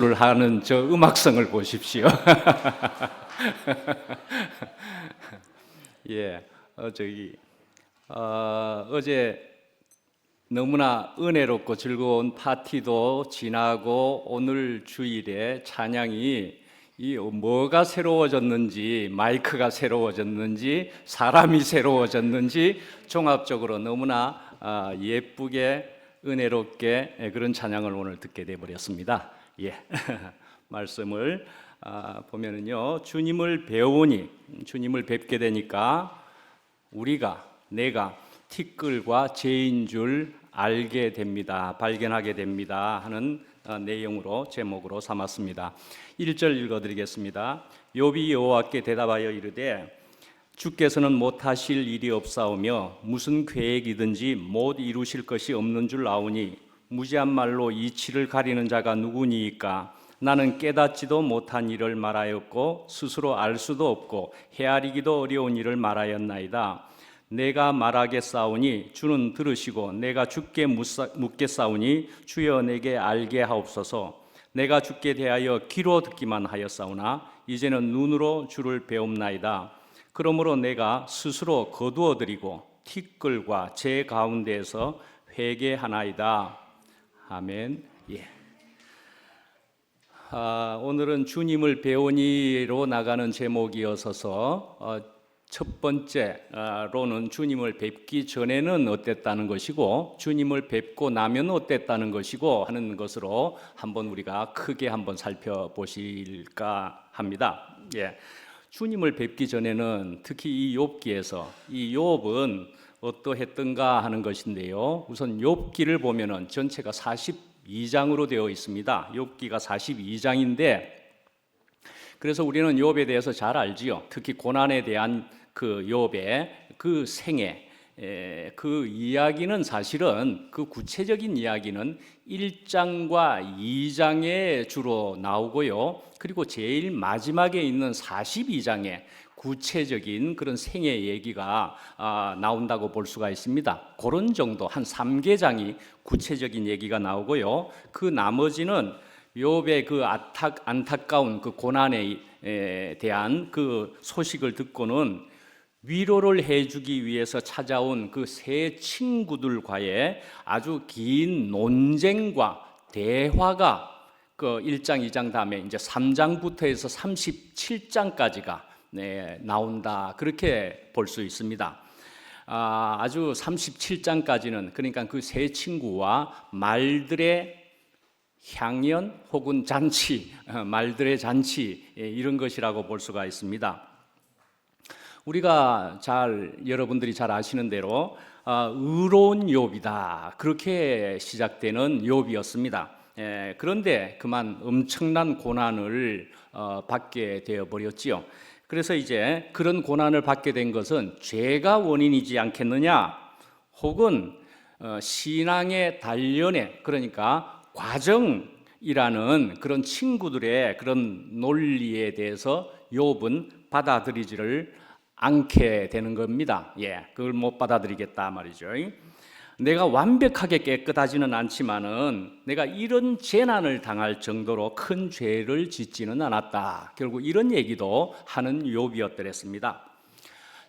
를 하는 저 음악성을 보십시오. 예, 어제 너무나 은혜롭고 즐거운 파티도 지나고 오늘 주일에 찬양이 뭐가 새로워졌는지, 마이크가 새로워졌는지, 사람이 새로워졌는지 종합적으로 너무나 예쁘게 은혜롭게 그런 찬양을 오늘 듣게 돼 버렸습니다. 예, 말씀을 보면은요, 주님을 배우니, 주님을 뵙게 되니까 내가 티끌과 재인 줄 알게 됩니다. 발견하게 됩니다. 하는 내용으로 제목으로 삼았습니다. 1절 읽어드리겠습니다. 욥이 여호와께 대답하여 이르되 주께서는 못하실 일이 없사오며 무슨 계획이든지 못 이루실 것이 없는 줄 아오니 무지한 말로 이치를 가리는 자가 누구니이까? 나는 깨닫지도 못한 일을 말하였고 스스로 알 수도 없고 헤아리기도 어려운 일을 말하였나이다. 내가 말하겠사오니 주는 들으시고 내가 주께 묻겠사오니 주여 내게 알게 하옵소서. 내가 주께 대하여 귀로 듣기만 하였사오나 이제는 눈으로 주를 배움나이다. 그러므로 내가 스스로 거두어드리고 티끌과 제 가운데에서 회개하나이다. 아멘. 예. 오늘은 주님을 배우니로 나가는 제목이어서 첫 번째로는 주님을 뵙기 전에는 어땠다는 것이고 주님을 뵙고 나면 어땠다는 것이고 하는 것으로 한번 우리가 크게 한번 살펴보실까 합니다. 예. 주님을 뵙기 전에는 특히 이 욥기에서 이 욥은 어떠했던가 하는 것인데요. 우선 욥기를 보면은 전체가 42장으로 되어 있습니다. 욥기가 42장인데 그래서 우리는 욥에 대해서 잘 알지요. 특히 고난에 대한 그 욥의 그 생애 그 이야기는 사실은 그 구체적인 이야기는 1장과 2장에 주로 나오고요. 그리고 제일 마지막에 있는 42장에 구체적인 그런 생애 얘기가 나온다고 볼 수가 있습니다. 그런 정도 한 3개장이 구체적인 얘기가 나오고요. 그 나머지는 욥의 그 안타까운 그 고난에 대한 그 소식을 듣고는 위로를 해주기 위해서 찾아온 그 세 친구들과의 아주 긴 논쟁과 대화가 그 1장, 2장 다음에 이제 3장부터 해서 37장까지가 나온다. 그렇게 볼 수 있습니다. 아주 37장까지는 그러니까 그 세 친구와 말들의 향연 혹은 잔치, 말들의 잔치 이런 것이라고 볼 수가 있습니다. 우리가 여러분들이 잘 아시는 대로 의로운 욥이다 그렇게 시작되는 욥이었습니다. 그런데 그만 엄청난 고난을 받게 되어 버렸지요. 그래서 이제 그런 고난을 받게 된 것은 죄가 원인이지 않겠느냐, 혹은 신앙의 단련에 그러니까 과정이라는 그런 친구들의 그런 논리에 대해서 욥은 받아들이지를 않게 되는 겁니다. 그걸 못 받아들이겠다 말이죠. 내가 완벽하게 깨끗하지는 않지만은 내가 이런 재난을 당할 정도로 큰 죄를 짓지는 않았다. 결국 이런 얘기도 하는 욥이었더랬습니다.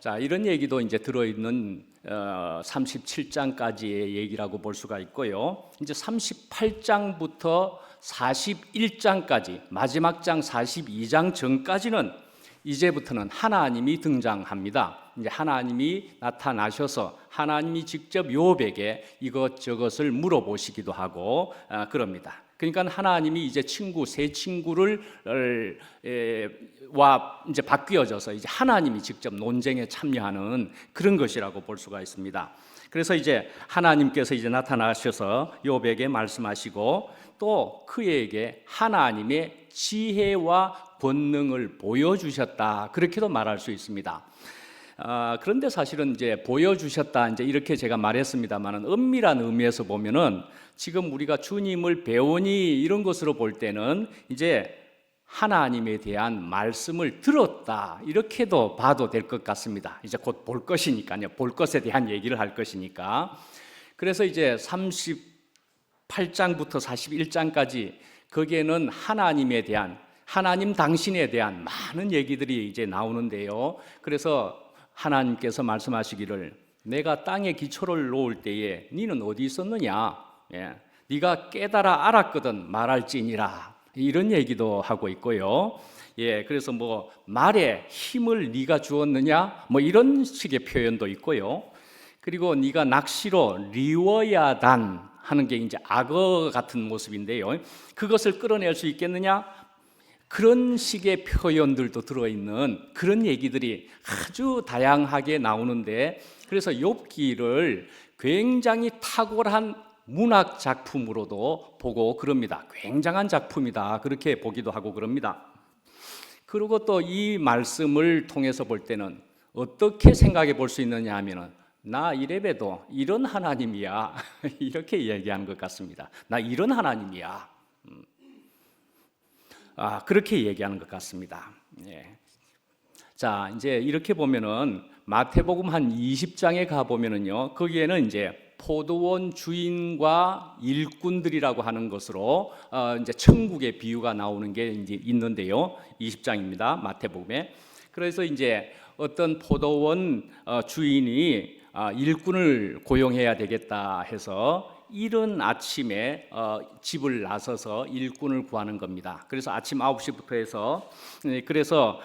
자, 이런 얘기도 이제 들어있는 37장까지의 얘기라고 볼 수가 있고요. 이제 38장부터 41장까지 마지막 장 42장 전까지는 이제부터는 하나님이 등장합니다. 이제 하나님이 나타나셔서 하나님이 직접 욥에게 이것저것을 물어보시기도 하고 그럽니다. 그러니까 하나님이 이제 세 친구를 이제 바뀌어져서 이제 하나님이 직접 논쟁에 참여하는 그런 것이라고 볼 수가 있습니다. 그래서 이제 하나님께서 이제 나타나셔서 욥에게 말씀하시고 또 그에게 하나님의 지혜와 권능을 보여주셨다 그렇게도 말할 수 있습니다. 그런데 사실은 이제 보여주셨다 이제 이렇게 제가 말했습니다만은 엄밀한 의미에서 보면은 지금 우리가 주님을 배우니 이런 것으로 볼 때는 이제 하나님에 대한 말씀을 들었다 이렇게도 봐도 될 것 같습니다. 이제 곧 볼 것이니까요. 볼 것에 대한 얘기를 할 것이니까. 그래서 이제 38장부터 41장까지 거기에는 하나님에 대한, 하나님 당신에 대한 많은 얘기들이 이제 나오는데요. 그래서 하나님께서 말씀하시기를 내가 땅에 기초를 놓을 때에 너는 어디 있었느냐? 네가 깨달아 알았거든 말할지니라. 이런 얘기도 하고 있고요. 그래서 뭐 말에 힘을 네가 주었느냐? 뭐 이런 식의 표현도 있고요. 그리고 네가 낚시로 리워야단 하는 게 이제 악어 같은 모습인데요. 그것을 끌어낼 수 있겠느냐? 그런 식의 표현들도 들어있는 그런 얘기들이 아주 다양하게 나오는데, 그래서 욥기를 굉장히 탁월한 문학 작품으로도 보고 그럽니다. 굉장한 작품이다 그렇게 보기도 하고 그럽니다. 그리고 또 이 말씀을 통해서 볼 때는 어떻게 생각해 볼 수 있느냐 하면은 나 이래봬도 이런 하나님이야 이렇게 얘기하는 것 같습니다. 나 이런 하나님이야. 그렇게 얘기하는 것 같습니다. 자, 이제 이렇게 보면은 마태복음 한 20장에 가 보면은요, 거기에는 이제 포도원 주인과 일꾼들이라고 하는 것으로 이제 천국의 비유가 나오는 게 이제 있는데요. 20장입니다. 마태복음에. 그래서 이제 어떤 포도원 주인이 일꾼을 고용해야 되겠다 해서 이른 아침에 집을 나서서 일꾼을 구하는 겁니다. 그래서 아침 9시부터 해서 그래서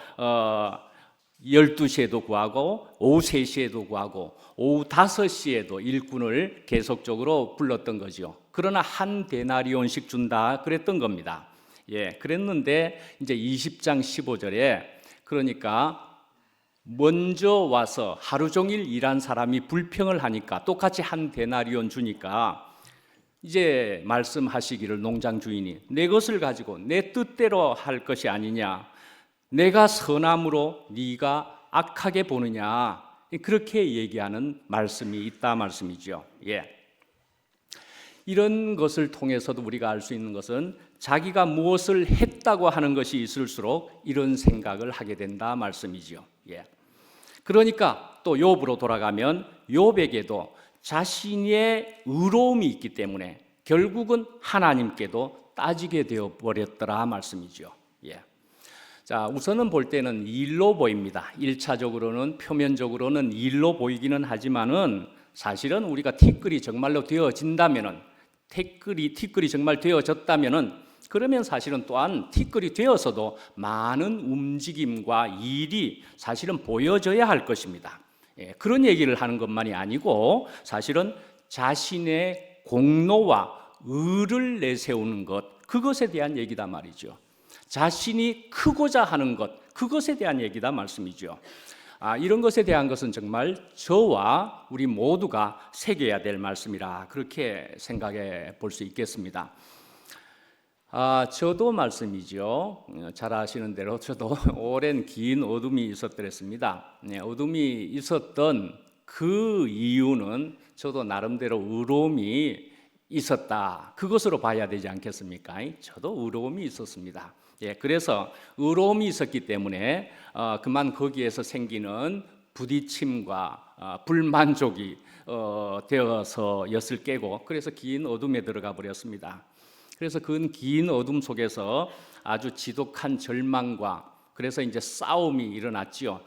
12시에도 구하고 오후 3시에도 구하고 오후 5시에도 일꾼을 계속적으로 불렀던 거죠. 그러나 한 데나리온씩 준다 그랬던 겁니다. 그랬는데 이제 20장 15절에 그러니까 먼저 와서 하루 종일 일한 사람이 불평을 하니까 똑같이 한 데나리온 주니까 이제 말씀하시기를 농장 주인이 내 것을 가지고 내 뜻대로 할 것이 아니냐, 내가 선함으로 네가 악하게 보느냐, 그렇게 얘기하는 말씀이 있다 말씀이죠. 이런 것을 통해서도 우리가 알 수 있는 것은 자기가 무엇을 했다고 하는 것이 있을수록 이런 생각을 하게 된다 말씀이죠. 그러니까 또 욥으로 돌아가면 욥에게도 자신의 의로움이 있기 때문에 결국은 하나님께도 따지게 되어 버렸더라 말씀이죠. 자, 우선은 볼 때는 일로 보입니다. 1차적으로는 표면적으로는 일로 보이기는 하지만은 사실은 우리가 티끌이 정말로 되어진다면은 티끌이 정말 되어졌다면은 그러면 사실은 또한 티끌이 되어서도 많은 움직임과 일이 사실은 보여져야 할 것입니다. 그런 얘기를 하는 것만이 아니고 사실은 자신의 공로와 의를 내세우는 것, 그것에 대한 얘기다 말이죠. 자신이 크고자 하는 것, 그것에 대한 얘기다 말씀이죠. 이런 것에 대한 것은 정말 저와 우리 모두가 새겨야 될 말씀이라 그렇게 생각해 볼 수 있겠습니다. 저도 말씀이죠. 잘 아시는 대로 저도 오랜 긴 어둠이 있었더랬습니다. 어둠이 있었던 그 이유는 저도 나름대로 의로움이 있었다, 그것으로 봐야 되지 않겠습니까? 저도 의로움이 있었습니다. 그래서 의로움이 있었기 때문에 그만 거기에서 생기는 부딪힘과 불만족이 되어서 엿을 깨고 그래서 긴 어둠에 들어가 버렸습니다. 그래서 그 긴 어둠 속에서 아주 지독한 절망과 그래서 이제 싸움이 일어났지요.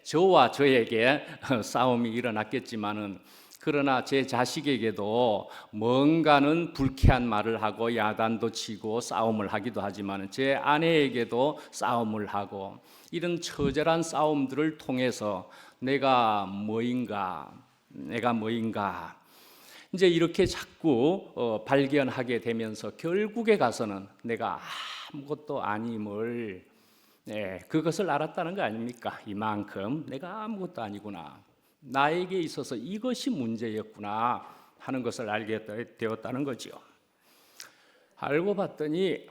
저와 저에게 싸움이 일어났겠지만은 그러나 제 자식에게도 뭔가는 불쾌한 말을 하고 야단도 치고 싸움을 하기도 하지만 제 아내에게도 싸움을 하고 이런 처절한 싸움들을 통해서 내가 뭐인가 이제 이렇게 자꾸 발견하게 되면서 결국에 가서는 내가 아무것도 아님을 그것을 알았다는 거 아닙니까? 이만큼 내가 아무것도 아니구나, 나에게 있어서 이것이 문제였구나 하는 것을 알게 되었다는 거죠. 알고 봤더니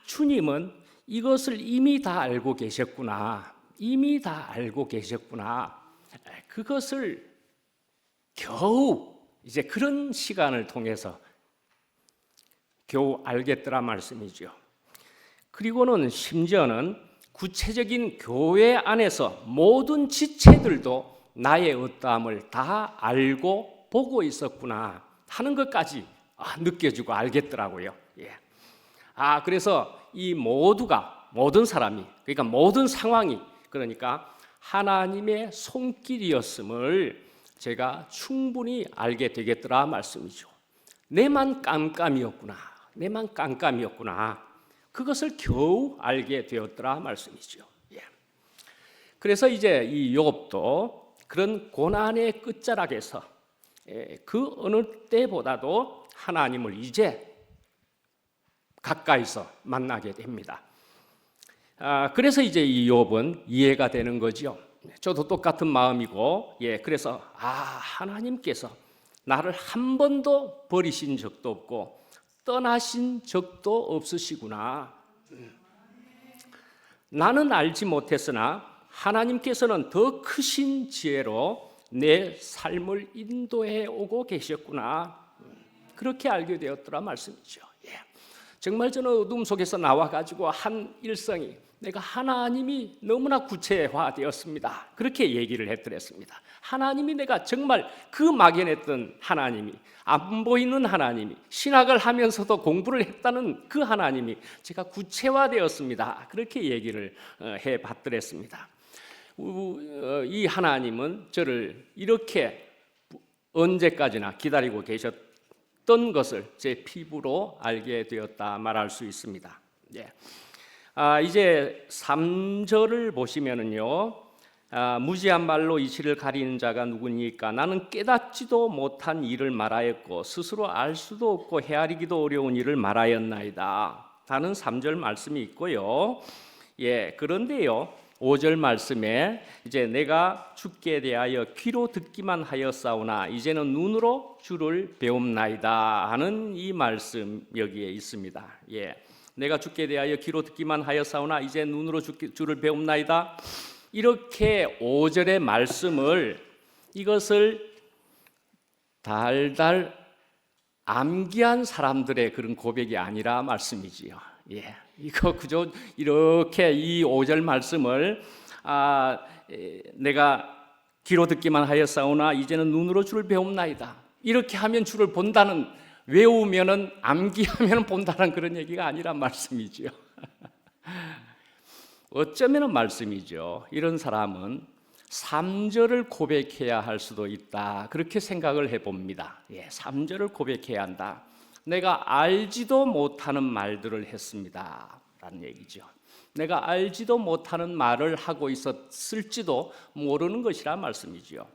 주님은 이것을 이미 다 알고 계셨구나, 이미 다 알고 계셨구나. 그것을 겨우 이제 그런 시간을 통해서 겨우 알겠더라 말씀이죠. 그리고는 심지어는 구체적인 교회 안에서 모든 지체들도 나의 어떠함을 다 알고 보고 있었구나 하는 것까지 느껴지고 알겠더라고요. 그래서 이 모두가, 모든 사람이, 그러니까 모든 상황이, 그러니까 하나님의 손길이었음을 제가 충분히 알게 되겠더라 말씀이죠. 내만 깜깜이었구나. 내만 깜깜이었구나. 그것을 겨우 알게 되었더라 말씀이죠. 예. 그래서 이제 이 욥도 그런 고난의 끝자락에서 그 어느 때보다도 하나님을 이제 가까이서 만나게 됩니다. 그래서 이제 이 욥은 이해가 되는 거죠. 저도 똑같은 마음이고, 그래서 하나님께서 나를 한 번도 버리신 적도 없고 떠나신 적도 없으시구나. 나는 알지 못했으나 하나님께서는 더 크신 지혜로 내 삶을 인도해 오고 계셨구나. 그렇게 알게 되었더라 말씀이죠. 정말 저는 어둠 속에서 나와가지고 한 일성이 내가 하나님이 너무나 구체화되었습니다. 그렇게 얘기를 했더랬습니다. 하나님이 내가 정말 그 막연했던 하나님이, 안 보이는 하나님이, 신학을 하면서도 공부를 했다는 그 하나님이 제가 구체화되었습니다. 그렇게 얘기를 해봤더랬습니다. 이 하나님은 저를 이렇게 언제까지나 기다리고 계셨던 것을 제 피부로 알게 되었다 말할 수 있습니다. 이제 3절을 보시면은요, 무지한 말로 이치를 가리는 자가 누구니까 나는 깨닫지도 못한 일을 말하였고 스스로 알 수도 없고 헤아리기도 어려운 일을 말하였나이다 하는 3절 말씀이 있고요. 그런데요, 5절 말씀에 이제 내가 주께 대하여 귀로 듣기만 하였사오나 이제는 눈으로 주를 배움나이다 하는 이 말씀 여기에 있습니다. 내가 주께 대하여 귀로 듣기만 하였사오나 이제 눈으로 주를 배움나이다. 이렇게 5절의 말씀을, 이것을 달달 암기한 사람들의 그런 고백이 아니라 말씀이지요. 이거 그저 이렇게 이 5절 말씀을 내가 귀로 듣기만 하였사오나 이제는 눈으로 주를 배움나이다. 이렇게 하면 주를 본다는, 외우면은 암기하면 본다는 그런 얘기가 아니란 말씀이죠. 어쩌면 말씀이죠. 이런 사람은 3절을 고백해야 할 수도 있다. 그렇게 생각을 해봅니다. 3절을 고백해야 한다. 내가 알지도 못하는 말들을 했습니다 라는 얘기죠. 내가 알지도 못하는 말을 하고 있었을지도 모르는 것이라 말씀이죠.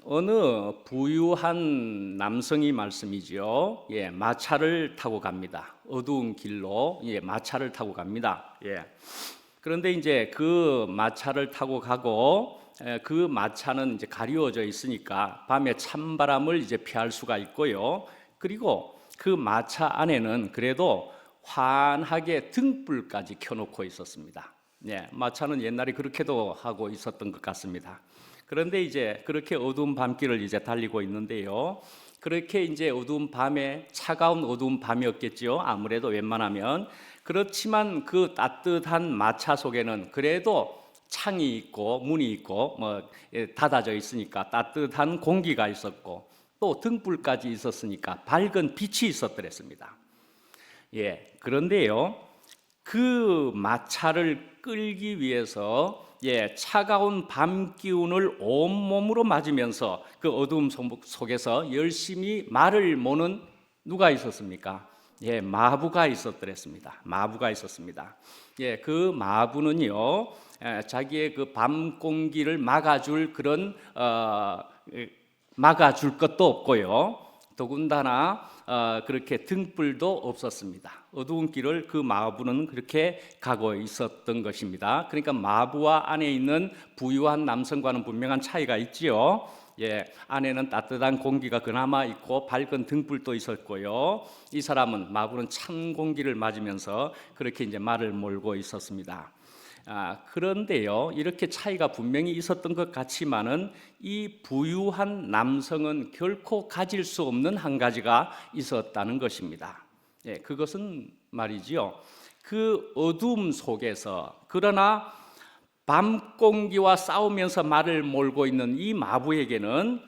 어느 부유한 남성이 말씀이죠. 마차를 타고 갑니다. 어두운 길로 마차를 타고 갑니다. 그런데 이제 그 마차를 타고 가고 그 마차는 이제 가리워져 있으니까 밤에 찬바람을 이제 피할 수가 있고요. 그리고 그 마차 안에는 그래도 환하게 등불까지 켜놓고 있었습니다. 마차는 옛날에 그렇게도 하고 있었던 것 같습니다. 그런데 이제 그렇게 어두운 밤길을 이제 달리고 있는데요. 그렇게 이제 어두운 밤에, 차가운 어두운 밤이었겠죠. 아무래도 웬만하면. 그렇지만 그 따뜻한 마차 속에는 그래도 창이 있고 문이 있고 닫아져 있으니까 따뜻한 공기가 있었고 또 등불까지 있었으니까 밝은 빛이 있었더랬습니다. 그런데요, 그 마차를 끌기 위해서 차가운 밤 기운을 온몸으로 맞으면서 그 어두움 속에서 열심히 말을 모는 누가 있었습니까? 마부가 있었더랬습니다. 마부가 있었습니다. 그 마부는요, 자기의 그 밤 공기를 막아줄 그런 막아줄 것도 없고요. 더군다나 그렇게 등불도 없었습니다. 어두운 길을 그 마부는 그렇게 가고 있었던 것입니다. 그러니까 마부와 안에 있는 부유한 남성과는 분명한 차이가 있지요. 안에는 따뜻한 공기가 그나마 있고 밝은 등불도 있었고요. 이 사람은, 마부는 찬 공기를 맞으면서 그렇게 이제 말을 몰고 있었습니다. 그런데요, 이렇게 차이가 분명히 있었던 것 같지만은 이 부유한 남성은 결코 가질 수 없는 한 가지가 있었다는 것입니다. 그것은 말이지요, 그 어둠 속에서, 그러나 밤 공기와 싸우면서 말을 몰고 있는 이 마부에게는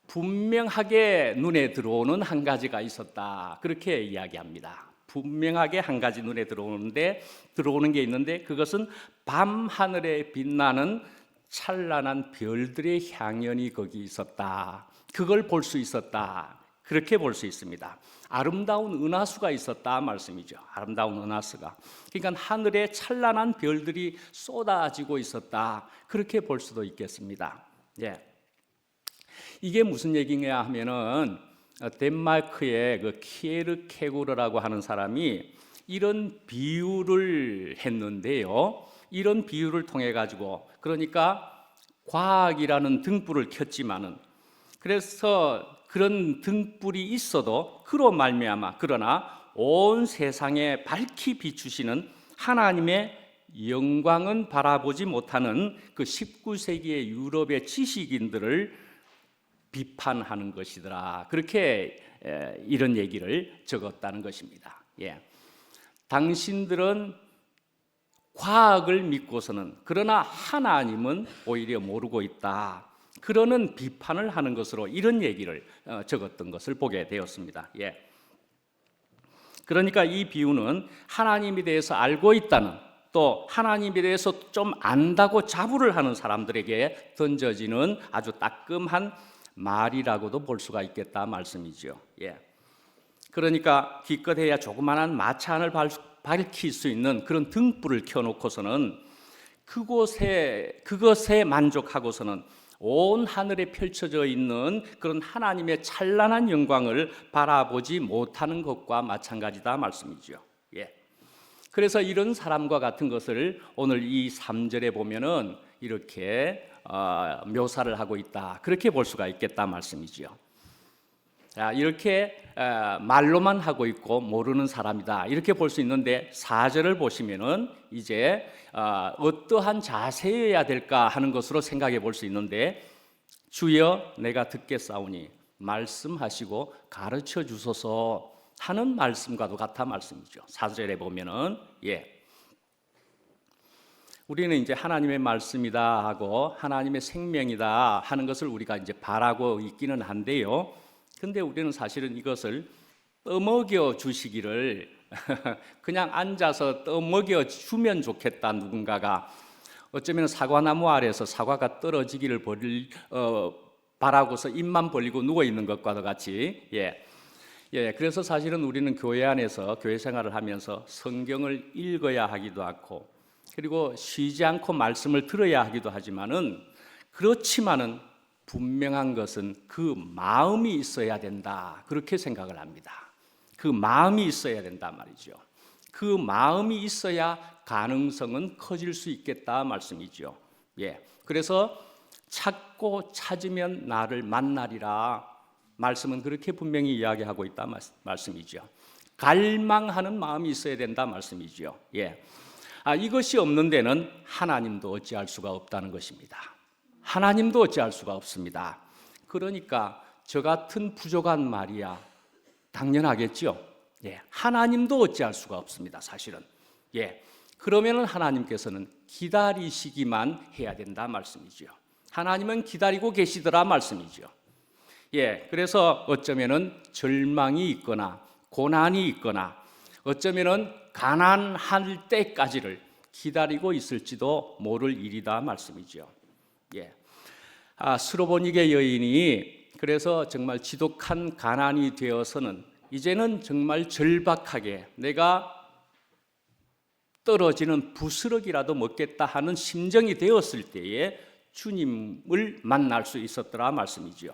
분명하게 눈에 들어오는 한 가지가 있었다. 그렇게 이야기합니다. 분명하게 한 가지 눈에 들어오는 게 있는데 그것은 밤 하늘에 빛나는 찬란한 별들의 향연이 거기 있었다. 그걸 볼 수 있었다. 그렇게 볼 수 있습니다. 아름다운 은하수가 있었다 말씀이죠. 아름다운 은하수가. 그러니까 하늘에 찬란한 별들이 쏟아지고 있었다. 그렇게 볼 수도 있겠습니다. 예. 이게 무슨 얘기냐 하면은 덴마크의 그 키에르 케고르라고 하는 사람이 이런 비유를 했는데요. 이런 비유를 통해 가지고 그러니까 과학이라는 등불을 켰지만은 그래서 그런 등불이 있어도 그로 말미암아 그러나 온 세상에 밝히 비추시는 하나님의 영광은 바라보지 못하는 그 19세기의 유럽의 지식인들을 비판하는 것이더라. 그렇게 이런 얘기를 적었다는 것입니다. 예. 당신들은 과학을 믿고서는 그러나 하나님은 오히려 모르고 있다. 그러는 비판을 하는 것으로 이런 얘기를 적었던 것을 보게 되었습니다. 예. 그러니까 이 비유는 하나님에 대해서 알고 있다는 또 하나님에 대해서 좀 안다고 자부를 하는 사람들에게 던져지는 아주 따끔한 말이라고도 볼 수가 있겠다 말씀이죠. 예. 그러니까 기껏해야 조그마한 마차안을 밝힐 수 있는 그런 등불을 켜놓고서는 그것에 만족하고서는 온 하늘에 펼쳐져 있는 그런 하나님의 찬란한 영광을 바라보지 못하는 것과 마찬가지다 말씀이죠. 예. 그래서 이런 사람과 같은 것을 오늘 이 3절에 보면은 이렇게 묘사를 하고 있다. 그렇게 볼 수가 있겠다 말씀이죠. 이렇게 말로만 하고 있고 모르는 사람이다. 이렇게 볼 수 있는데 4절을 보시면은 이제 어떠한 자세여야 될까 하는 것으로 생각해 볼 수 있는데 주여 내가 듣겠사오니 말씀하시고 가르쳐 주소서 하는 말씀과도 같아 말씀이죠. 4절에 보면은 우리는 이제 하나님의 말씀이다 하고 하나님의 생명이다 하는 것을 우리가 이제 바라고 있기는 한데요. 근데 우리는 사실은 이것을 떠먹여 주시기를 그냥 앉아서 떠먹여 주면 좋겠다. 누군가가 어쩌면 사과나무 아래서 사과가 떨어지기를 바라고서 입만 벌리고 누워 있는 것과도 같이 그래서 사실은 우리는 교회 안에서 교회 생활을 하면서 성경을 읽어야 하기도 하고 그리고 쉬지 않고 말씀을 들어야 하기도 하지만은 그렇지만은 분명한 것은 그 마음이 있어야 된다. 그렇게 생각을 합니다. 그 마음이 있어야 된다 말이죠. 그 마음이 있어야 가능성은 커질 수 있겠다 말씀이죠. 그래서 찾고 찾으면 나를 만나리라. 말씀은 그렇게 분명히 이야기하고 있다 말씀이죠. 갈망하는 마음이 있어야 된다 말씀이죠. 이것이 없는 데는 하나님도 어찌할 수가 없다는 것입니다. 하나님도 어찌할 수가 없습니다. 그러니까 저 같은 부족한 말이야 당연하겠죠. 하나님도 어찌할 수가 없습니다. 사실은. 그러면은 하나님께서는 기다리시기만 해야 된다 말씀이죠. 하나님은 기다리고 계시더라 말씀이죠. 그래서 어쩌면은 절망이 있거나 고난이 있거나 어쩌면은 가난할 때까지를 기다리고 있을지도 모를 일이다 말씀이죠. 스로보니게 여인이 그래서 정말 지독한 가난이 되어서는 이제는 정말 절박하게 내가 떨어지는 부스러기라도 먹겠다 하는 심정이 되었을 때에 주님을 만날 수 있었더라 말씀이죠.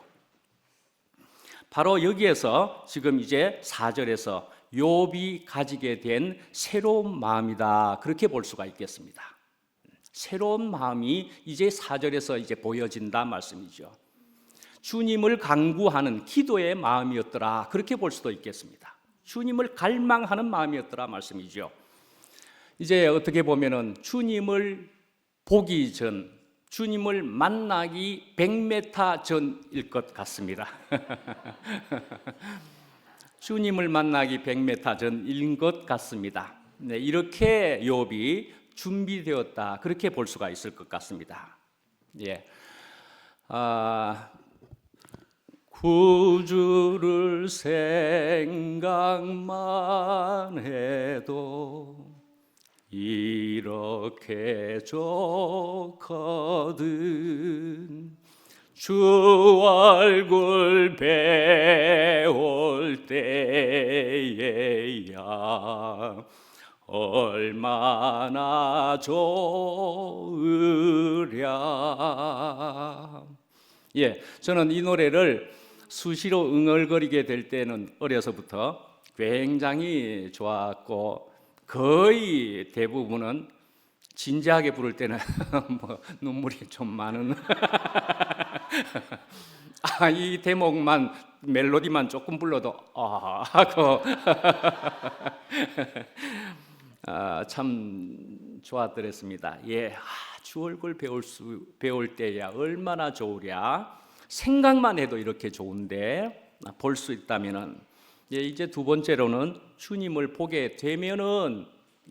바로 여기에서 지금 이제 4절에서 욥이 가지게 된 새로운 마음이다. 그렇게 볼 수가 있겠습니다. 새로운 마음이 이제 4절에서 이제 보여진다 말씀이죠. 주님을 간구하는 기도의 마음이었더라. 그렇게 볼 수도 있겠습니다. 주님을 갈망하는 마음이었더라 말씀이죠. 이제 어떻게 보면은 주님을 보기 전, 주님을 만나기 100m 전일 것 같습니다. 주님을 만나기 100m 전인 것 같습니다. 이렇게 욥이 준비되었다. 그렇게 볼 수가 있을 것 같습니다. 구주를 생각만 해도 이렇게 좋거든. 주 얼굴 배울 때에야 얼마나 좋으랴. 예, 저는 이 노래를 수시로 응얼거리게 될 때는 어려서부터 굉장히 좋았고, 거의 대부분은 진지하게 부를 때는 뭐 눈물이 좀 많은 이 대목만, 멜로디만 조금 불러도 하고 참 좋았더랬습니다. 예, 주 얼굴 배울 때야 얼마나 좋으랴. 생각만 해도 이렇게 좋은데 볼 수 있다면은, 예, 이제 두 번째로는 주님을 보게 되면은,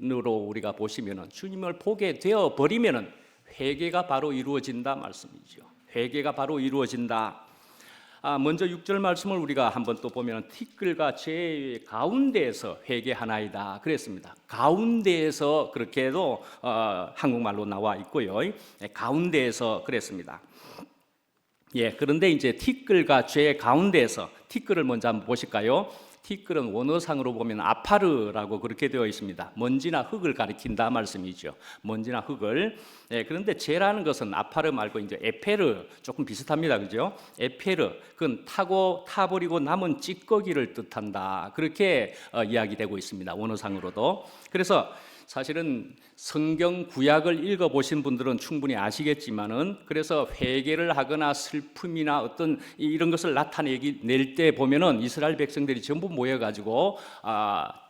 으로 우리가 보시면은, 주님을 보게 되어 버리면은 회개가 바로 이루어진다 말씀이죠. 회개가 바로 이루어진다. 먼저 6절 말씀을 우리가 한번 또 보면, 티끌과 제 가운데에서 회개하나이다 그랬습니다. 가운데에서, 그렇게도 한국말로 나와 있고요. 가운데에서 그랬습니다. 예, 그런데 이제 티끌과 죄 가운데에서, 티끌을 먼저 한번 보실까요? 티끌은 원어상으로 보면 아파르라고 그렇게 되어 있습니다. 먼지나 흙을 가리킨다 말씀이죠. 먼지나 흙을. 예, 그런데 죄라는 것은 아파르 말고 이제 에페르, 조금 비슷합니다, 그죠? 에페르, 그건 타버리고 남은 찌꺼기를 뜻한다. 그렇게 이야기되고 있습니다. 원어상으로도. 그래서 사실은 성경 구약을 읽어보신 분들은 충분히 아시겠지만은, 그래서 회개를 하거나 슬픔이나 어떤 이런 것을 낼 때 보면은 이스라엘 백성들이 전부 모여가지고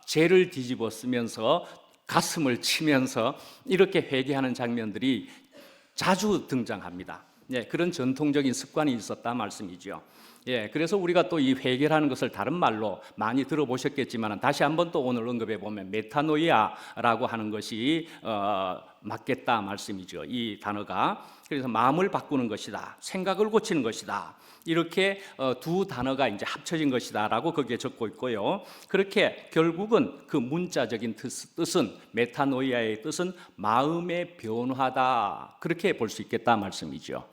죄를 뒤집어 쓰면서 가슴을 치면서 이렇게 회개하는 장면들이 자주 등장합니다. 예, 그런 전통적인 습관이 있었다 말씀이죠. 예, 그래서 우리가 또 이 회개라는 것을 다른 말로 많이 들어보셨겠지만, 다시 한번 또 오늘 언급해 보면 메타노이아라고 하는 것이 맞겠다 말씀이죠. 이 단어가. 그래서 마음을 바꾸는 것이다, 생각을 고치는 것이다, 이렇게 두 단어가 이제 합쳐진 것이다라고 거기에 적고 있고요. 그렇게 결국은 그 문자적인 뜻은, 메타노이아의 뜻은 마음의 변화다, 그렇게 볼 수 있겠다 말씀이죠.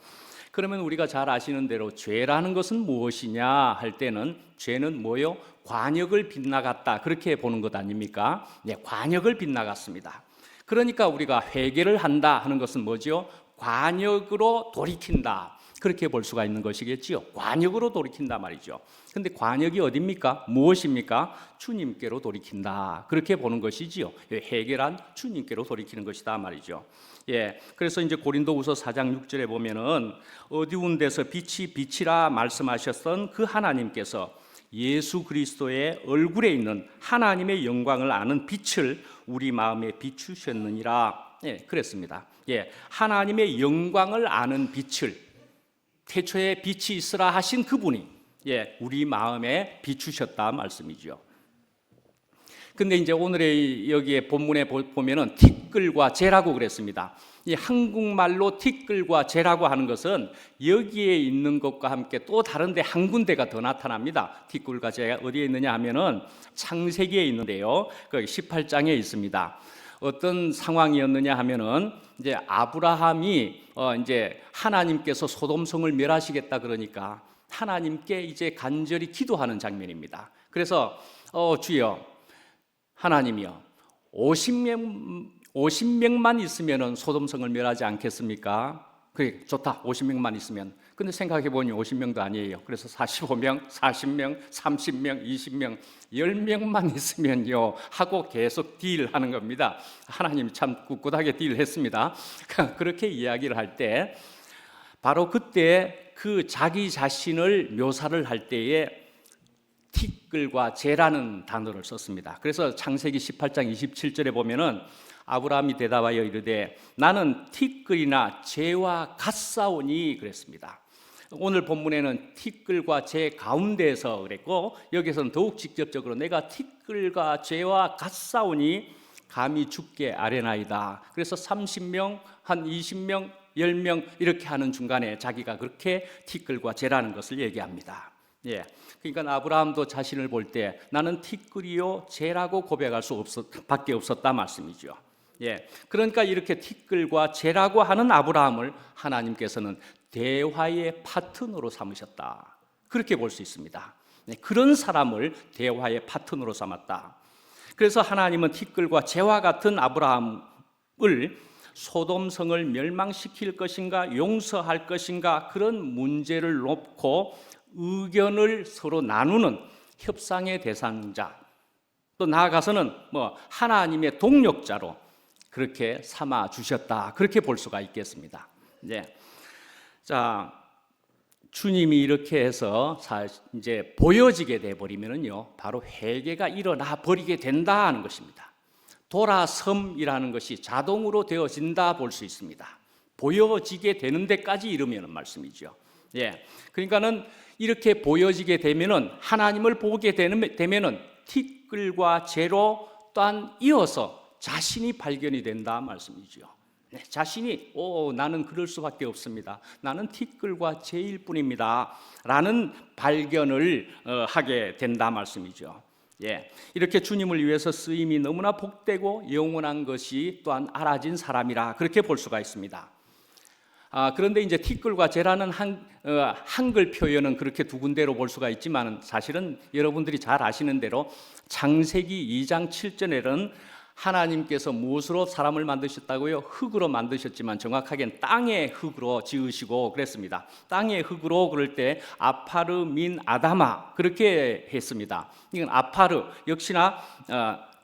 그러면 우리가 잘 아시는 대로 죄라는 것은 무엇이냐 할 때는, 죄는 뭐요? 관역을 빗나갔다, 그렇게 보는 것 아닙니까? 네, 관역을 빗나갔습니다. 그러니까 우리가 회개를 한다 하는 것은 뭐죠? 관역으로 돌이킨다, 그렇게 볼 수가 있는 것이겠지요. 관역으로 돌이킨다 말이죠. 근데 관역이 어디입니까? 무엇입니까? 주님께로 돌이킨다, 그렇게 보는 것이지요. 회개란 주님께로 돌이키는 것이다 말이죠. 예, 그래서 이제 고린도후서 4장 6절에 보면은, 어두운 데서 빛이 빛이라 말씀하셨던 그 하나님께서 예수 그리스도의 얼굴에 있는 하나님의 영광을 아는 빛을 우리 마음에 비추셨느니라. 예, 그랬습니다. 예, 하나님의 영광을 아는 빛을, 태초에 빛이 있으라 하신 그분이, 예, 우리 마음에 비추셨다 말씀이죠. 근데 이제 오늘의 여기에 본문에 보면은 티끌과 재라고 그랬습니다. 이 한국말로 티끌과 재라고 하는 것은 여기에 있는 것과 함께 또 다른데 한 군데가 더 나타납니다. 티끌과 재가 어디에 있느냐 하면은 창세기에 있는데요. 그 18장에 있습니다. 어떤 상황이었느냐 하면은, 이제 아브라함이 이제 하나님께서 소돔성을 멸하시겠다 그러니까 하나님께 이제 간절히 기도하는 장면입니다. 그래서 주여 하나님이여, 50명만 있으면 소돔성을 멸하지 않겠습니까? 그래, 좋다, 50명만 있으면. 근데 생각해보니 50명도 아니에요. 그래서 45명, 40명, 30명, 20명, 10명만 있으면요 하고 계속 딜하는 겁니다. 하나님이 참 꿋꿋하게 딜했습니다. 그렇게 이야기를 할 때, 바로 그때 그 자기 자신을 묘사를 할 때에 티끌과 재라는 단어를 썼습니다. 그래서 창세기 18장 27절에 보면은, 아브라함이 대답하여 이르되 나는 티끌이나 재와 같사오니 그랬습니다. 오늘 본문에는 티끌과 재 가운데에서 그랬고, 여기서는 더욱 직접적으로 내가 티끌과 재와 같사오니 감히 죽게 아뢰나이다. 그래서 30명, 한 20명, 10명 이렇게 하는 중간에 자기가 그렇게 티끌과 재라는 것을 얘기합니다. 예. 그러니까 아브라함도 자신을 볼 때 나는 티끌이요 재라고 고백할 수 밖에 없었다 말씀이죠. 예. 그러니까 이렇게 티끌과 재라고 하는 아브라함을 하나님께서는 대화의 파트너로 삼으셨다. 그렇게 볼 수 있습니다. 네, 그런 사람을 대화의 파트너로 삼았다. 그래서 하나님은 티끌과 재와 같은 아브라함을 소돔성을 멸망시킬 것인가 용서할 것인가 그런 문제를 놓고 의견을 서로 나누는 협상의 대상자, 또 나아가서는 하나님의 동력자로 그렇게 삼아 주셨다. 그렇게 볼 수가 있겠습니다. 네. 자, 주님이 이렇게 해서 이제 보여지게 돼 버리면은요, 바로 회개가 일어나 버리게 된다 하는 것입니다. 돌아섬이라는 것이 자동으로 되어진다 볼 수 있습니다. 보여지게 되는 데까지 이르면은 말씀이죠. 예. 그러니까는 이렇게 보여지게 되면은 하나님을 보게 되면은 티끌과 재로 또한 이어서 자신이 발견이 된다 말씀이죠. 네, 자신이 나는 그럴 수밖에 없습니다. 나는 티끌과 재일 뿐입니다. 라는 발견을 하게 된다 말씀이죠. 예, 이렇게 주님을 위해서 쓰임이 너무나 복되고 영원한 것이 또한 알아진 사람이라 그렇게 볼 수가 있습니다. 그런데 이제 티끌과 재라는 한글 표현은 그렇게 두 군데로 볼 수가 있지만 사실은 여러분들이 잘 아시는 대로 창세기 2장 7절에는 하나님께서 무엇으로 사람을 만드셨다고요? 흙으로 만드셨지만 정확하게는 땅의 흙으로 지으시고 그랬습니다. 땅의 흙으로 그럴 때 아파르 민 아다마 그렇게 했습니다. 이건 아파르 역시나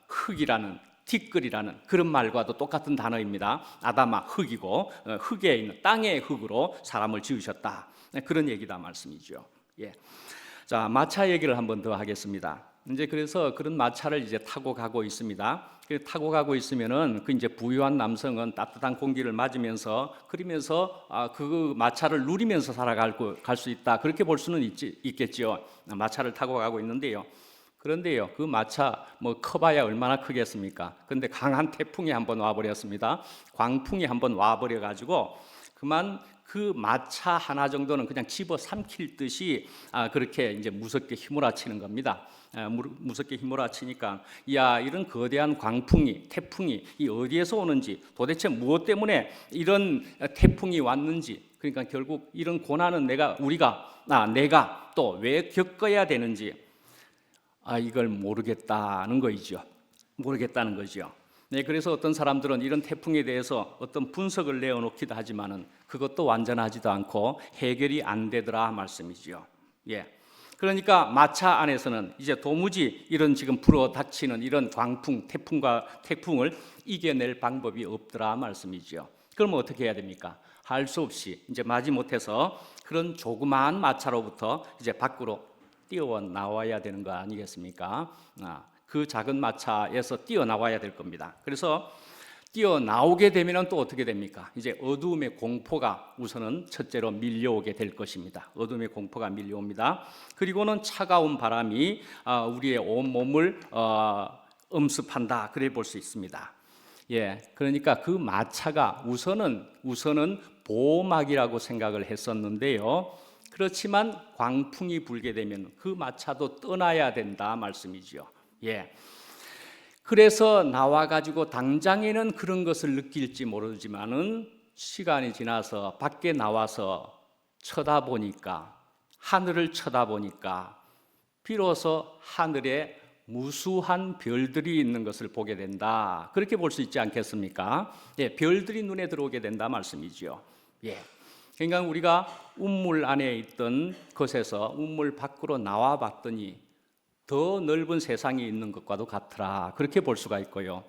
흙이라는 티끌이라는 그런 말과도 똑같은 단어입니다. 아다마 흙이고 흙에 있는 땅의 흙으로 사람을 지으셨다. 그런 얘기다 말씀이죠. 예. 자, 마차 얘기를 한번 더 하겠습니다. 이제 그래서 그런 마차를 이제 타고 가고 있습니다. 타고 가고 있으면은 그 이제 부유한 남성은 따뜻한 공기를 맞으면서 그러면서 그 마차를 누리면서 갈 수 있다. 그렇게 볼 수는 있겠죠. 마차를 타고 가고 있는데요. 그런데요, 그 마차 커봐야 얼마나 크겠습니까? 그런데 강한 태풍이 한번 와버렸습니다. 광풍이 한번 와버려 가지고 그만 그 마차 하나 정도는 그냥 집어 삼킬 듯이 그렇게 이제 무섭게 휘몰아치는 겁니다. 무섭게 휘몰아치니까 이런 거대한 태풍이 이 어디에서 오는지 도대체 무엇 때문에 이런 태풍이 왔는지 그러니까 결국 이런 고난은 내가 또 왜 겪어야 되는지 이걸 모르겠다는 거죠. 네, 그래서 어떤 사람들은 이런 태풍에 대해서 어떤 분석을 내어놓기도 하지만은 그것도 완전하지도 않고 해결이 안 되더라 말씀이죠. 예. 그러니까 마차 안에서는 이제 도무지 이런 지금 불어닥치는 이런 태풍을 이겨낼 방법이 없더라 말씀이죠. 그럼 어떻게 해야 됩니까? 할 수 없이 이제 마지못해서 그런 조그마한 마차로부터 이제 밖으로 뛰어나와야 되는 거 아니겠습니까? 그 작은 마차에서 뛰어나와야 될 겁니다. 그래서 뛰어나오게 되면 또 어떻게 됩니까? 이제 어두움의 공포가 우선은 첫째로 밀려오게 될 것입니다. 어두움의 공포가 밀려옵니다. 그리고는 차가운 바람이 우리의 온 몸을 엄습한다. 그래 볼 수 있습니다. 예, 그러니까 그 마차가 우선은 보호막이라고 생각을 했었는데요. 그렇지만 광풍이 불게 되면 그 마차도 떠나야 된다 말씀이죠. 예. 그래서 나와 가지고 당장에는 그런 것을 느낄지 모르지만은 시간이 지나서 밖에 나와서 하늘을 쳐다보니까 비로소 하늘에 무수한 별들이 있는 것을 보게 된다. 그렇게 볼 수 있지 않겠습니까? 예, 별들이 눈에 들어오게 된다 말씀이죠. 예. 그러니까 우리가 운물 안에 있던 것에서 운물 밖으로 나와 봤더니 더 넓은 세상이 있는 것과도 같더라. 그렇게 볼 수가 있고요.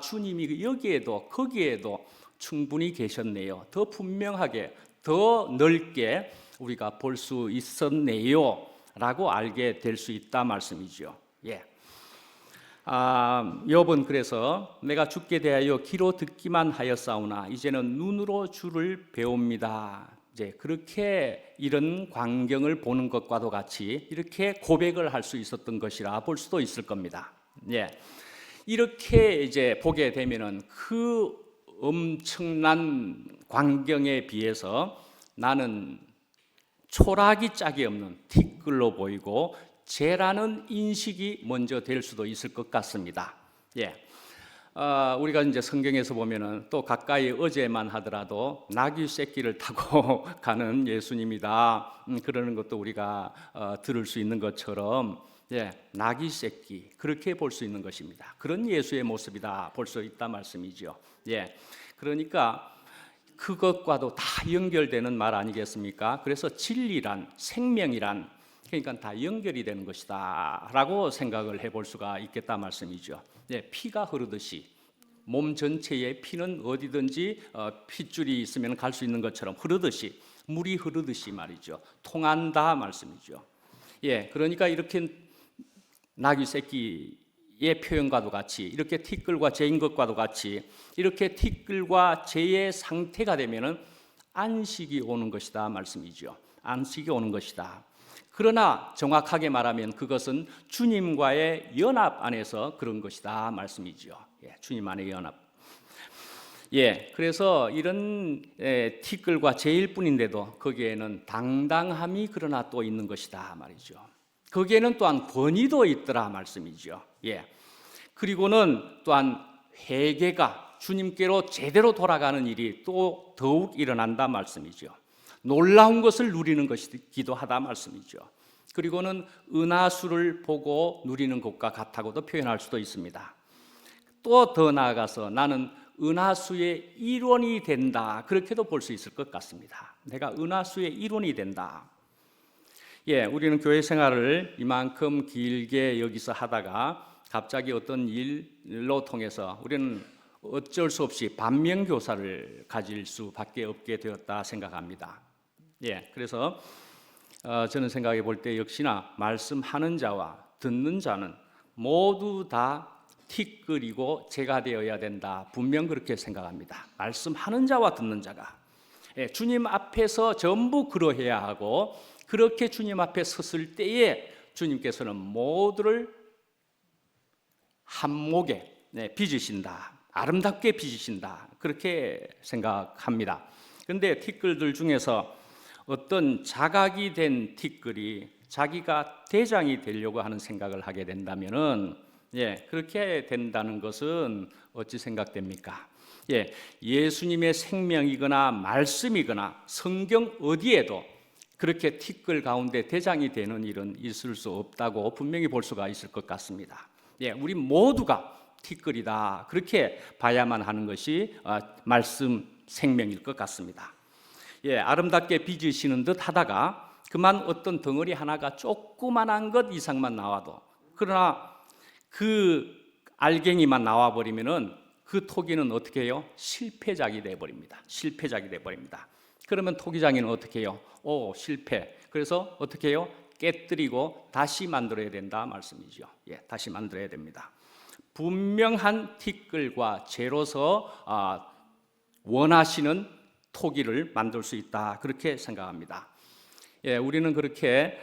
주님이 여기에도 거기에도 충분히 계셨네요. 더 분명하게, 더 넓게 우리가 볼 수 있었네요. 라고 알게 될 수 있다 말씀이죠. 예. 욥은 그래서 내가 주께 대하여 귀로 듣기만 하였사오나 이제는 눈으로 주를 배웁니다. 이제 그렇게 이런 광경을 보는 것과도 같이 이렇게 고백을 할 수 있었던 것이라 볼 수도 있을 겁니다. 예. 이렇게 이제 보게 되면은 그 엄청난 광경에 비해서 나는 초락이 짝이 없는 티끌로 보이고 죄라는 인식이 먼저 될 수도 있을 것 같습니다. 우리가 이제 성경에서 보면은 또 가까이 어제만 하더라도 나귀 새끼를 타고 가는 예수님이다. 그러는 것도 우리가 들을 수 있는 것처럼 나귀 새끼 그렇게 볼 수 있는 것입니다. 그런 예수의 모습이다 볼 수 있다 말씀이죠. 그러니까 그것과도 다 연결되는 말 아니겠습니까? 그래서 진리란 생명이란 그러니까 다 연결이 되는 것이다 라고 생각을 해볼 수가 있겠다 말씀이죠. 피가 흐르듯이 몸 전체에 피는 어디든지 핏줄이 있으면 갈 수 있는 것처럼 흐르듯이 물이 흐르듯이 말이죠. 통한다 말씀이죠. 그러니까 이렇게 나귀 새끼의 표현과도 같이 이렇게 티끌과 죄인 것과도 같이 이렇게 티끌과 죄의 상태가 되면은 안식이 오는 것이다 말씀이죠. 안식이 오는 것이다. 그러나 정확하게 말하면 그것은 주님과의 연합 안에서 그런 것이다 말씀이죠. 주님 안의 연합. 그래서 이런 티끌과 죄일 뿐인데도 거기에는 당당함이 그러나 또 있는 것이다 말이죠. 거기에는 또한 권위도 있더라 말씀이죠. 그리고는 또한 회개가 주님께로 제대로 돌아가는 일이 또 더욱 일어난다 말씀이죠. 놀라운 것을 누리는 것이기도 하다 말씀이죠. 그리고는 은하수를 보고 누리는 것과 같다고도 표현할 수도 있습니다. 또 더 나아가서 나는 은하수의 일원이 된다 그렇게도 볼 수 있을 것 같습니다. 내가 은하수의 일원이 된다. 우리는 교회 생활을 이만큼 길게 여기서 하다가 갑자기 어떤 일로 통해서 우리는 어쩔 수 없이 반면교사를 가질 수밖에 없게 되었다 생각합니다. 그래서 저는 생각해 볼 때 역시나 말씀하는 자와 듣는 자는 모두 다 티끌이고 죄가 되어야 된다. 분명 그렇게 생각합니다. 말씀하는 자와 듣는 자가 주님 앞에서 전부 그러해야 하고 그렇게 주님 앞에 섰을 때에 주님께서는 모두를 한목에 빚으신다. 아름답게 빚으신다. 그렇게 생각합니다. 그런데 티끌들 중에서 어떤 자각이 된 티끌이 자기가 대장이 되려고 하는 생각을 하게 된다면은 그렇게 된다는 것은 어찌 생각됩니까? 예수님의 생명이거나 말씀이거나 성경 어디에도 그렇게 티끌 가운데 대장이 되는 일은 있을 수 없다고 분명히 볼 수가 있을 것 같습니다. 우리 모두가 티끌이다 그렇게 봐야만 하는 것이 말씀 생명일 것 같습니다. 아름답게 빚으시는 듯 하다가 그만 어떤 덩어리 하나가 조그만한 것 이상만 나와도 그러나 그 알갱이만 나와버리면은 그 토기는 어떻게 해요? 실패작이 돼버립니다. 실패작이 돼버립니다. 그러면 토기장이는 어떻게 해요? 실패. 그래서 어떻게 해요? 깨뜨리고 다시 만들어야 된다 말씀이죠. 다시 만들어야 됩니다. 분명한 티끌과 죄로서 원하시는 토기를 만들 수 있다 그렇게 생각합니다. 우리는 그렇게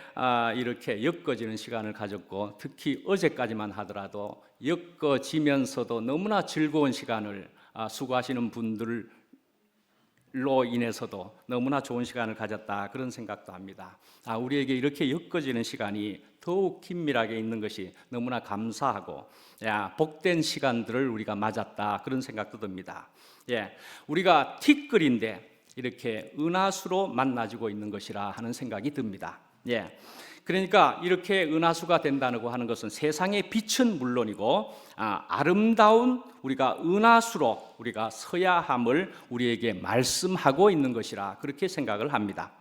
이렇게 엮어지는 시간을 가졌고 특히 어제까지만 하더라도 엮어지면서도 너무나 즐거운 시간을 수고하시는 분들로 인해서도 너무나 좋은 시간을 가졌다 그런 생각도 합니다. 우리에게 이렇게 엮어지는 시간이 더욱 긴밀하게 있는 것이 너무나 감사하고 복된 시간들을 우리가 맞았다 그런 생각도 듭니다. 우리가 티끌인데 이렇게 은하수로 만나지고 있는 것이라 하는 생각이 듭니다. 그러니까 이렇게 은하수가 된다고 하는 것은 세상의 빛은 물론이고 아름다운 우리가 은하수로 우리가 서야 함을 우리에게 말씀하고 있는 것이라 그렇게 생각을 합니다.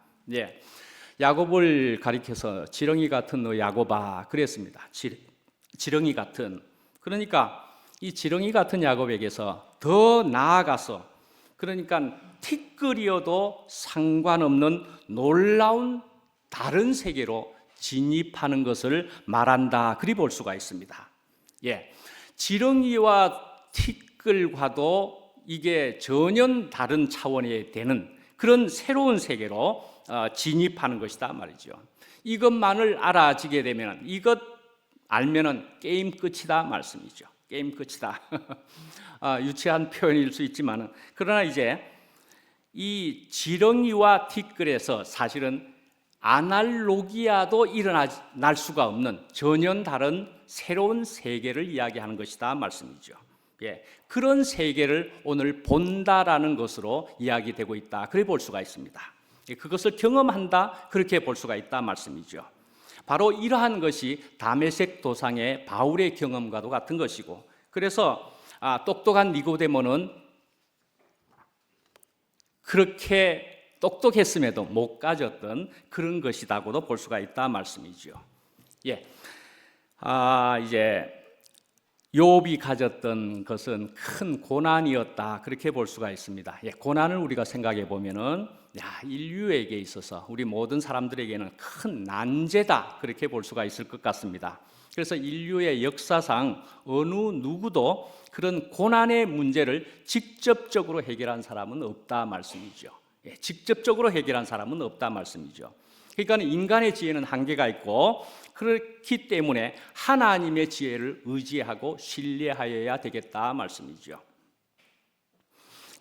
야곱을 가리켜서 지렁이 같은 너 야곱아 그랬습니다. 지렁이 같은. 그러니까 이 지렁이 같은 야곱에게서 더 나아가서 그러니까 티끌이어도 상관없는 놀라운 다른 세계로 진입하는 것을 말한다 그리 볼 수가 있습니다. 지렁이와 티끌과도 이게 전혀 다른 차원이 되는 그런 새로운 세계로 진입하는 것이다 말이죠. 이것만을 알아지게 되면 이것 알면은 게임 끝이다 말씀이죠. 게임 끝이다. 유치한 표현일 수 있지만은 그러나 이제 이 지렁이와 티끌에서 사실은 아날로기아도 일어날 수가 없는 전혀 다른 새로운 세계를 이야기하는 것이다 말씀이죠. 예, 그런 세계를 오늘 본다라는 것으로 이야기되고 있다. 그래 볼 수가 있습니다. 예, 그것을 경험한다. 그렇게 볼 수가 있다 말씀이죠. 바로 이러한 것이 다메섹 도상의 바울의 경험과도 같은 것이고, 그래서 똑똑한 니고데모는 그렇게 똑똑했음에도 못 가졌던 그런 것이라고도 볼 수가 있다 말씀이죠. 예, 이제 욥이 가졌던 것은 큰 고난이었다 그렇게 볼 수가 있습니다. 예, 고난을 우리가 생각해 보면은 인류에게 있어서 우리 모든 사람들에게는 큰 난제다 그렇게 볼 수가 있을 것 같습니다. 그래서 인류의 역사상 어느 누구도 그런 고난의 문제를 직접적으로 해결한 사람은 없다 말씀이죠. 예, 직접적으로 해결한 사람은 없다 말씀이죠. 그러니까 인간의 지혜는 한계가 있고, 그렇기 때문에 하나님의 지혜를 의지하고 신뢰하여야 되겠다 말씀이죠.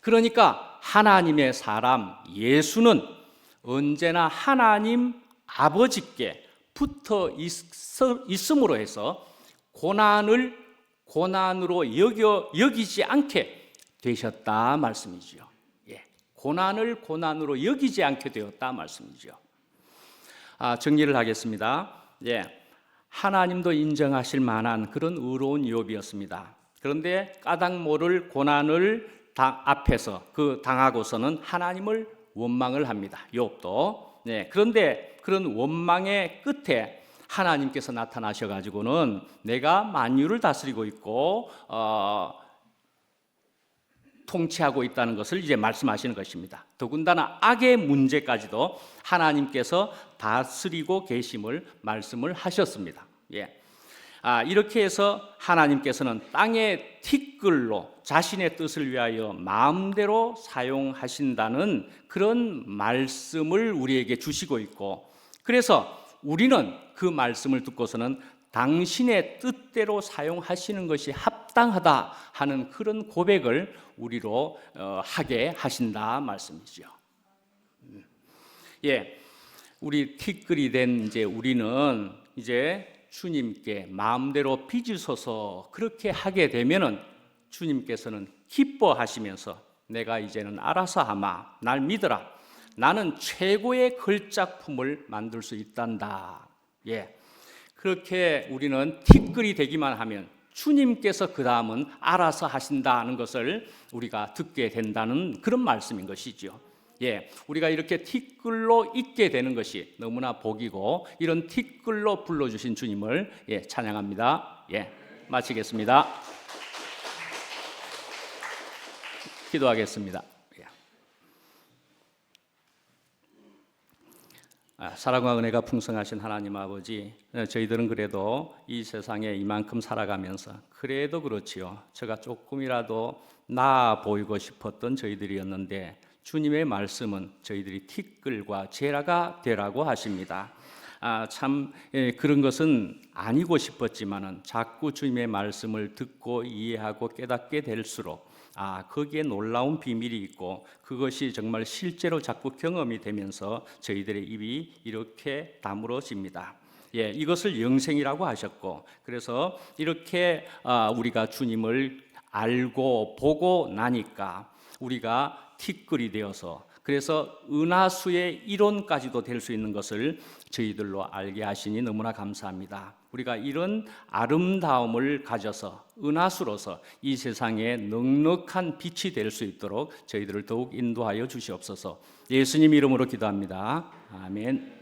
그러니까 하나님의 사람 예수는 언제나 하나님 아버지께 붙어 있음으로 해서 고난을 고난으로 여기지 않게 되셨다 말씀이죠. 예, 고난을 고난으로 여기지 않게 되었다 말씀이죠. 정리를 하겠습니다. 예, 하나님도 인정하실 만한 그런 의로운 욥이었습니다. 그런데 까닭 모를 고난을 앞에서 당하고서는 하나님을 원망을 합니다. 욥도. 네, 그런데 그런 원망의 끝에 하나님께서 나타나셔가지고는 내가 만유를 다스리고 있고 통치하고 있다는 것을 이제 말씀하시는 것입니다. 더군다나 악의 문제까지도 하나님께서 다스리고 계심을 말씀을 하셨습니다. 예. 이렇게 해서 하나님께서는 땅의 티끌로 자신의 뜻을 위하여 마음대로 사용하신다는 그런 말씀을 우리에게 주시고 있고, 그래서 우리는 그 말씀을 듣고서는 당신의 뜻대로 사용하시는 것이 합당하다 하는 그런 고백을 우리로 하게 하신다 말씀이죠. 예, 우리 티끌이 된 우리는 이제 주님께 마음대로 빚으소서 그렇게 하게 되면은 주님께서는 기뻐하시면서 내가 이제는 알아서 하마, 날 믿어라, 나는 최고의 걸작품을 만들 수 있단다. 예, 그렇게 우리는 티끌이 되기만 하면 주님께서 그 다음은 알아서 하신다는 것을 우리가 듣게 된다는 그런 말씀인 것이죠. 예, 우리가 이렇게 티끌로 있게 되는 것이 너무나 복이고, 이런 티끌로 불러주신 주님을 찬양합니다. 예, 마치겠습니다. 기도하겠습니다. 사랑과 은혜가 풍성하신 하나님 아버지, 저희들은 그래도 이 세상에 이만큼 살아가면서 그래도 그렇지요, 제가 조금이라도 나아 보이고 싶었던 저희들이었는데 주님의 말씀은 저희들이 티끌과 제라가 되라고 하십니다. 참 그런 것은 아니고 싶었지만은 자꾸 주님의 말씀을 듣고 이해하고 깨닫게 될수록 거기에 놀라운 비밀이 있고, 그것이 정말 실제로 자꾸 경험이 되면서 저희들의 입이 이렇게 다물어집니다. 예, 이것을 영생이라고 하셨고, 그래서 이렇게 우리가 주님을 알고 보고 나니까 우리가 티끌이 되어서, 그래서 은하수의 이론까지도 될 수 있는 것을 저희들로 알게 하시니 너무나 감사합니다. 우리가 이런 아름다움을 가져서 은하수로서 이 세상에 넉넉한 빛이 될 수 있도록 저희들을 더욱 인도하여 주시옵소서. 예수님 이름으로 기도합니다. 아멘.